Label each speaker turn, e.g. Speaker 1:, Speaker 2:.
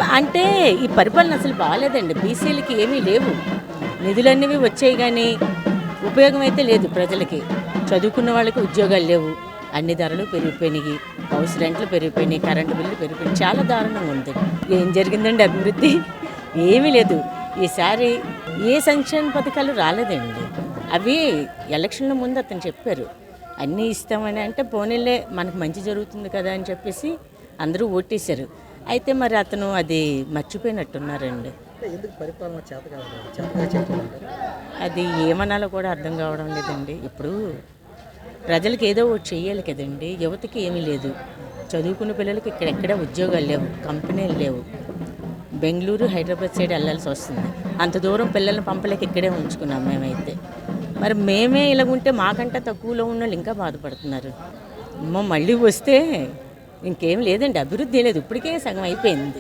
Speaker 1: అంటే ఈ పరిపాలన అసలు బాగాలేదండి. బీసీలకి ఏమీ లేవు. నిధులన్నవి వచ్చాయి కానీ ఉపయోగం అయితే లేదు ప్రజలకి. చదువుకున్న వాళ్ళకి ఉద్యోగాలు లేవు. అన్ని ధరలు పెరిగిపోయినాయి. హౌస్ రెంట్లు పెరిగిపోయినాయి. కరెంటు బిల్లు పెరిగిపోయినాయి. చాలా దారుణంగా ఉంది. ఏం జరిగిందండి అభివృద్ధి? ఏమీ లేదు. ఈసారి ఏ సంక్షేమ పథకాలు రాలేదండి. అవి ఎలక్షన్ల ముందు అతను చెప్పారు అన్నీ ఇస్తామని. అంటే పోనీలే మనకు మంచి జరుగుతుంది కదా అని చెప్పేసి అందరూ ఓటేశారు. అయితే మరి అతను అది మర్చిపోయినట్టున్నారండి. అది ఏమనాలో కూడా అర్థం కావడం లేదండి. ఇప్పుడు ప్రజలకు ఏదో ఒకటి చెయ్యాలి కదండి. యువతకి ఏమీ లేదు. చదువుకున్న పిల్లలకి ఇక్కడెక్కడ ఉద్యోగాలు లేవు, కంపెనీలు లేవు. బెంగళూరు, హైదరాబాద్ సైడ్ వెళ్ళాల్సి వస్తుంది. అంత దూరం పిల్లల్ని పంపలేక ఇక్కడే ఉంచుకున్నాం మేమైతే. మరి మేమే ఇలాగుంటే మాకంటే తక్కువలో ఉన్న వాళ్ళు ఇంకా బాధపడుతున్నారు. మళ్ళీ వస్తే ఇంకేం లేదండి, అభివృద్ధి లేదు. ఇప్పటికే సగం అయిపోయింది.